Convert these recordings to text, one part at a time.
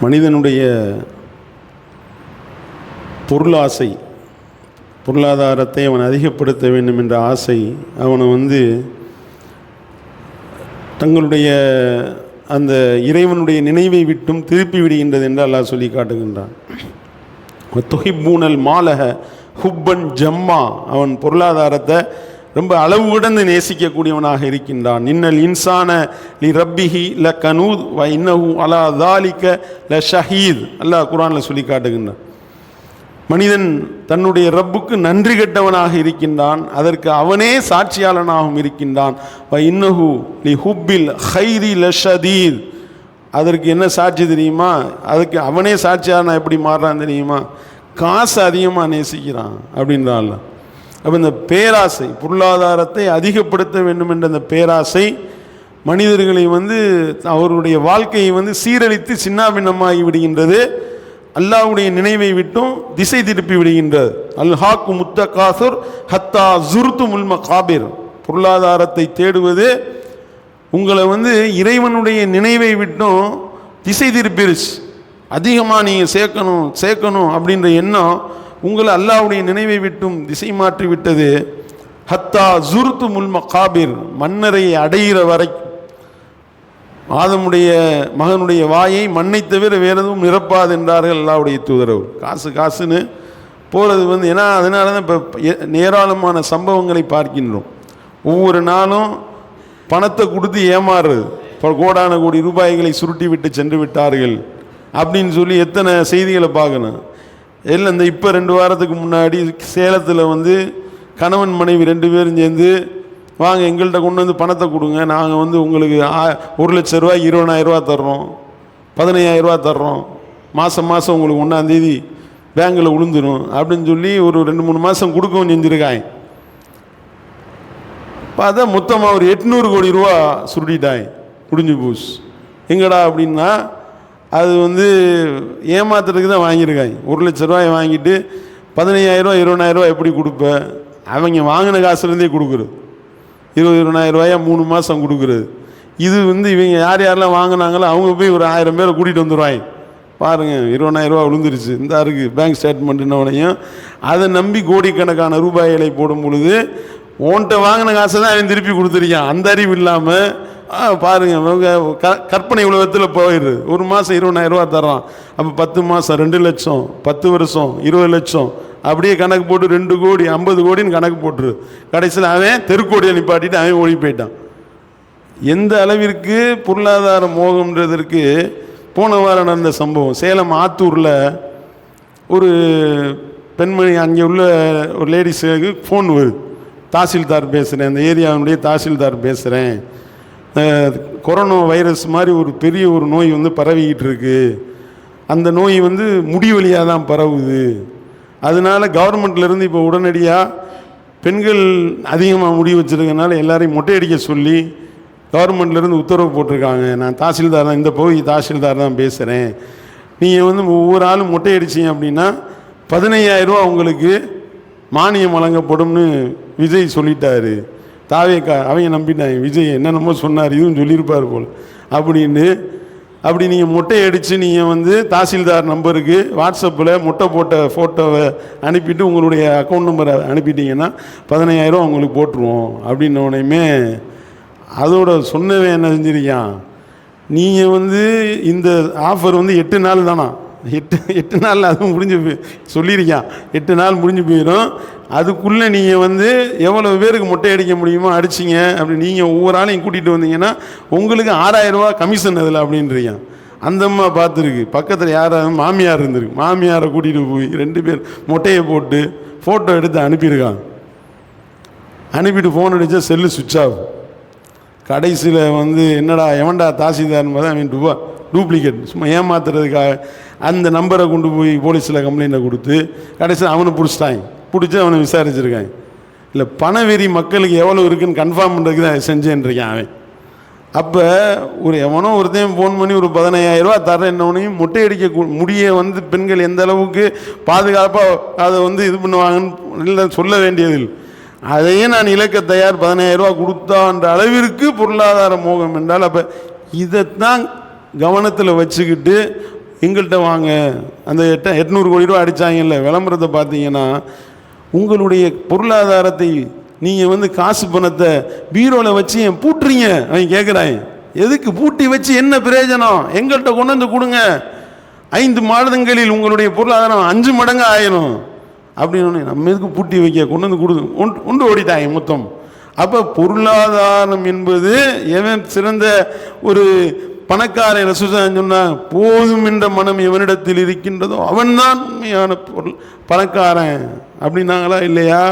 மனிதனுடைய பொருளாசை, பொருளாதாரத்தை அவன் அதிகப்படுத்த வேண்டும் என்ற ஆசை அவனை தங்களுடைய அந்த இறைவனுடைய நினைவை விட்டும் திருப்பி விடுகின்றது என்று அல்லாஹ் சொல்லி காட்டுகின்றான். துஹிப்பூனல் மாலஹ ஹுப்பன் ஜம்மா, அவன் பொருளாதாரத்தை ரொம்ப அளவு கடந்து நேசிக்கக்கூடியவனாக இருக்கின்றான். இன்னல் இன்சான லி ரப்பிஹி ல கனூத் வ இன்னஹு அலா தாலிக ல ஷஹீத், அல்லாஹ் குர்ஆனில் சொல்லி காட்டுகின்றான். மனிதன் தன்னுடைய ரப்புக்கு நன்றி கெட்டவனாக இருக்கின்றான், அதற்கு அவனே சாட்சியாளனாகவும் இருக்கின்றான். வ இன்னஹு லி ஹுப்பில் ஹைரி ல ஷதீத், அதற்கு என்ன சாட்சி தெரியுமா? அதுக்கு அவனே சாட்சியாளனா எப்படி மாறுறான் தெரியுமா? காசு அதிகமாக நேசிக்கிறான் அப்படின்றான். அப்போ இந்த பேராசை, பொருளாதாரத்தை அதிகப்படுத்த வேண்டும் என்ற அந்த பேராசை மனிதர்களை அவருடைய வாழ்க்கையை சீரழித்து சின்னாபின்னமாகி விடுகின்றது. அல்லாஹ்வுடைய நினைவை விட்டும் திசை திருப்பி விடுகின்றது. அல்ஹாக்கு முத்தகாசுர் ஹத்தா ஜுர்துமுல் மகாபிர், பொருளாதாரத்தை தேடுவது உங்களை இறைவனுடைய நினைவை விட்டும் திசை திருப்பிடுச்சு. அதிகமாக நீங்கள் சேர்க்கணும் அப்படின்ற எண்ணம் உங்களை அல்லாஹ்வுடைய நினைவை விட்டும் திசை மாற்றி விட்டது. ஹத்தா ஜுர்துமுல் மகாபிர், மன்னரையை அடைகிற வரைக்கும். ஆதமுடைய மகனுடைய வாயை மண்ணை தவிர வேறு எதுவும் நிரப்பாது என்றார்கள் அல்லாஹ்வுடைய தூதரவர். காசுன்னு போகிறது ஏன்னா அதனால தான் இப்போ ஏராளமான சம்பவங்களை பார்க்கின்றோம். ஒவ்வொரு நாளும் பணத்தை கொடுத்து ஏமாறுறது, இப்போ கோடான கோடி ரூபாய்களை சுருட்டி விட்டு சென்று விட்டார்கள் அப்படின்னு சொல்லி எத்தனை செய்திகளை பார்க்கணும். இல்லை இந்த இப்போ 2 வாரத்துக்கு முன்னாடி சேலத்தில் கணவன் மனைவி 2 பேரும் சேர்ந்து, வாங்க எங்கள்கிட்ட கொண்டு பணத்தை கொடுங்க, நாங்கள் உங்களுக்கு 1 லட்ச ரூபாய்க்கு 20,000 ரூபா தர்றோம், 15,000 ரூபா தர்றோம், மாதம் உங்களுக்கு 1ஆம் தேதி பேங்கில் விழுந்துடும் அப்படின்னு சொல்லி ஒரு 2-3 மாதம் கொடுக்கவும் செஞ்சுருக்காங்க. பார்த்தா மொத்தமாக ஒரு 800 கோடி ரூபா சுருட்டிட்டாங்க, முடிஞ்சு போச்சு. எங்கடா அப்படின்னா அது ஏமாத்துறதுக்கு தான் வாங்கியிருக்காங்க. 1 லட்ச ரூபாய் வாங்கிட்டு 15,000 ரூபா 20,000 ரூபா எப்படி கொடுப்ப? அவங்க வாங்கின காசுலேருந்தே கொடுக்குறது. 20,000 ரூபாயா 3 மாதம் கொடுக்குறது. இது இவங்க யாரெல்லாம் வாங்கினாங்களோ அவங்க போய் ஒரு 1000 பேரை கூட்டிகிட்டு வந்துடுவாங்க. பாருங்கள் 20,000 ரூபா விழுந்துருச்சு, இந்த இருக்குது பேங்க் ஸ்டேட்மெண்ட்டுன்னோடையும் அதை நம்பி கோடிக்கணக்கான ரூபாய்களை போடும் பொழுது ஓன்ட்ட வாங்கின காசை தான் அவன் திருப்பி கொடுத்துருக்கான். அந்த அறிவு இல்லாமல் பாருங்க, கற்பனை உலகத்தில் போயிடுது. 1 மாதம் 20,000 ரூபா தர்றான், அப்போ 10 மாதம் 2 லட்சம், 10 வருஷம் 20 லட்சம், அப்படியே கணக்கு போட்டு 2 கோடி 50 கோடின்னு கணக்கு போட்டுரு. கடைசியில் அவன் தெருக்கோடியை நிப்பாட்டிட்டு அவன் ஓடி போயிட்டான். எந்த அளவிற்கு பொருளாதார மோகம்ன்றதற்கு போன வாரம் நடந்த சம்பவம். சேலம் ஆத்தூரில் ஒரு பெண்மணி, அங்கே உள்ள ஒரு லேடிஸுக்கு ஃபோன் வருது, தாசில்தார் பேசுகிறேன், அந்த ஏரியாவுடைய தாசில்தார் பேசுகிறேன், கொரோனா வைரஸ் மாதிரி ஒரு பெரிய ஒரு நோய் பரவிக்கிட்டு இருக்கு, அந்த நோய் முடி வழியாக தான் பரவுது, அதனால கவர்மெண்ட்லேருந்து இப்போ உடனடியாக பெண்கள் அதிகமாக முடி வச்சுருக்கனால எல்லாரையும் மொட்டை அடிக்க சொல்லி கவர்மெண்ட்லேருந்து உத்தரவு போட்டிருக்காங்க. நான் தாசில்தார் தான், இந்த பகுதி தாசில்தார் தான் பேசுகிறேன், நீங்கள் ஒவ்வொரு ஆளும் மொட்டை அடிச்சிங்க அப்படின்னா 15,000 ரூபா உங்களுக்கு மானியம் வழங்கப்படும்னு விஜய் சொல்லிட்டாரு. அவங்க நம்பிட்டாங்க, விஜய் என்னென்னமோ சொன்னார், இதுவும் சொல்லியிருப்பார் போல் அப்படின்னு. அப்படி நீங்கள் மொட்டை அடித்து நீங்கள் தாசில்தார் நம்பருக்கு வாட்ஸ்அப்பில் மொட்டை போட்ட ஃபோட்டோவை அனுப்பிட்டு உங்களுடைய அக்கௌண்ட் நம்பரை அனுப்பிட்டீங்கன்னா 15,000 ரூபா உங்களுக்கு போட்டுருவோம் அப்படின்னோடனே அதோட சொன்னவன் என்ன செஞ்சிருக்கான், நீங்கள் இந்த ஆஃபர் 8 நாள் தானா, 8 நாளில் அதுவும் முடிஞ்சு சொல்லியிருக்கான், 8 நாள் முடிஞ்சு போயிடும், அதுக்குள்ளே நீங்கள் எவ்வளோ பேருக்கு மொட்டை அடிக்க முடியுமோ அடிச்சிங்க. அப்படி நீங்கள் ஒவ்வொரு ஆளையும் கூட்டிகிட்டு வந்தீங்கன்னா உங்களுக்கு 6,000 ரூபா கமிஷன் அதில் அப்படின்றியான். அந்த அம்மா பார்த்துருக்கு, பக்கத்தில் யாராவது மாமியார் இருந்திருக்கு, மாமியாரை கூட்டிகிட்டு போய் 2 பேர் மொட்டையை போட்டு ஃபோட்டோ எடுத்து அனுப்பியிருக்காங்க. அனுப்பிட்டு ஃபோன் அடித்தா செல்லு சுவிட்ச் ஆஃப். கடைசியில் என்னடா எவன்டா தாசில்தார்னு பார்த்தா அவன் டூப்ளிகேட் சும்மா ஏமாத்துறதுக்காக அந்த நம்பரை கொண்டு போய் போலீஸில் கம்ப்ளைண்ட்டை கொடுத்து கடைசியில் அவனை பிடிச்சிட்டாங்க. பிடிச்சி அவனை விசாரிச்சிருக்காங்க. இல்லை பணவெறி மக்களுக்கு எவ்வளோ இருக்குதுன்னு கன்ஃபார்ம் பண்ணுறதுக்கு தான் செஞ்சேன்ருக்கான் அவன். அப்போ எவனோ ஒருத்தையும் ஃபோன் பண்ணி ஒரு 15,000 ரூபா தரேன்னொன்னையும் மொட்டை அடிக்க முடிய பெண்கள் எந்த அளவுக்கு பாதுகாப்பாக அதை இது பண்ணுவாங்கன்னு இல்லை சொல்ல வேண்டியதில்லை. அதையே நான் இழக்க தயார், 15,000 ரூபா கொடுத்தான்ற அளவிற்கு பொருளாதார மோகம் என்றால், அப்போ இதைத்தான் கவனத்தில் வச்சுக்கிட்டு எங்கள்கிட்ட வாங்க. அந்த 800 கோடி ரூபா அடித்தாங்கல்ல, விளம்பரத்தை பார்த்தீங்கன்னா உங்களுடைய பொருளாதாரத்தை நீங்கள் வந்து காசு பணத்தை பீரோவில் வச்சு ஏன் பூட்டுறீங்க அவங்க கேட்குறாங்க. எதுக்கு பூட்டி வச்சு என்ன பிரயோஜனம்? எங்கள்கிட்ட கொண்டு வந்து கொடுங்க, 5 மாதங்களில் உங்களுடைய பொருளாதாரம் 5 மடங்கு ஆயிரும் அப்படின்னு. நம்ம எதுக்கு பூட்டி வைக்க, கொண்டு வந்து கொடுங்க, உண்டு ஓடிட்டாங்க மொத்தம். அப்போ பொருளாதாரம் என்பது எவன் சிறந்த ஒரு பணக்காரன் ரசூலுல்லாஹ் சொன்னாங்க, போதும் என்ற மனம் எவனிடத்தில் இருக்கின்றதோ அவன்தான் உண்மையான பணக்காரன் அப்படின்னாங்களா இல்லையா?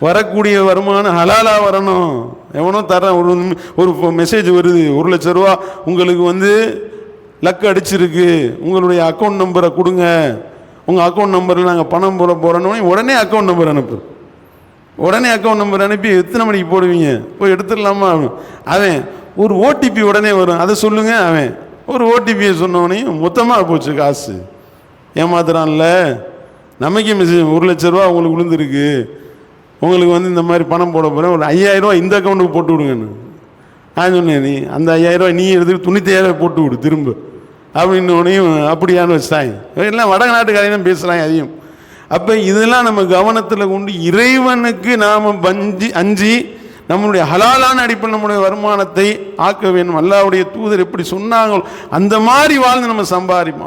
வரக்கூடிய வருமானம் ஹலாலாக வரணும். எவனோ தரேன், ஒரு மெசேஜ் வருது, 1 லட்ச ரூபா உங்களுக்கு வந்து லக்கு அடிச்சிருக்கு, உங்களுடைய அக்கௌண்ட் நம்பரை கொடுங்க, உங்கள் அக்கௌண்ட் நம்பரில் நாங்கள் பணம் போட போகிறோன்னு உடனே அக்கௌண்ட் நம்பர் அனுப்பு. உடனே அக்கௌண்ட் நம்பர் அனுப்பி எத்தனை மணிக்கு போடுவீங்க, போய் எடுத்துடலாமா? அவன் ஒரு ஓடிபி உடனே வரும், அதை சொல்லுங்க. அவன் ஒரு ஓடிபியை சொன்னவனையும் மொத்தமாக போச்சு காசு. ஏமாத்துறான்ல. நமக்கே மெசேஜ், 1 லட்ச ரூபா உங்களுக்கு விழுந்துருக்கு, உங்களுக்கு வந்து இந்த மாதிரி பணம் போட போகிறேன், ஒரு 5000 ரூபா இந்த அக்கௌண்ட்டுக்கு போட்டு விடுங்கன்னு நான் சொன்னேன். நீ அந்த 5000 ரூபா நீ எடுத்து 95000 போட்டு விடு திரும்ப அப்படின்னோனையும் அப்படியான்னு வச்சுட்டாங்க. எல்லாம் வடநாட்டுக்காரையும் தான் பேசுகிறாங்க அதிகம். அப்போ இதெல்லாம் நம்ம கவனத்தில் கொண்டு இறைவனுக்கு நாம் அஞ்சி நம்மளுடைய ஹலாலான அடிப்படை நம்முடைய வருமானத்தை ஆக்க வேண்டும். அல்லாஹ்வுடைய தூதர் எப்படி சொன்னாங்களோ அந்த மாதிரி வாழ்ந்து நம்ம சம்பாதிப்போம்.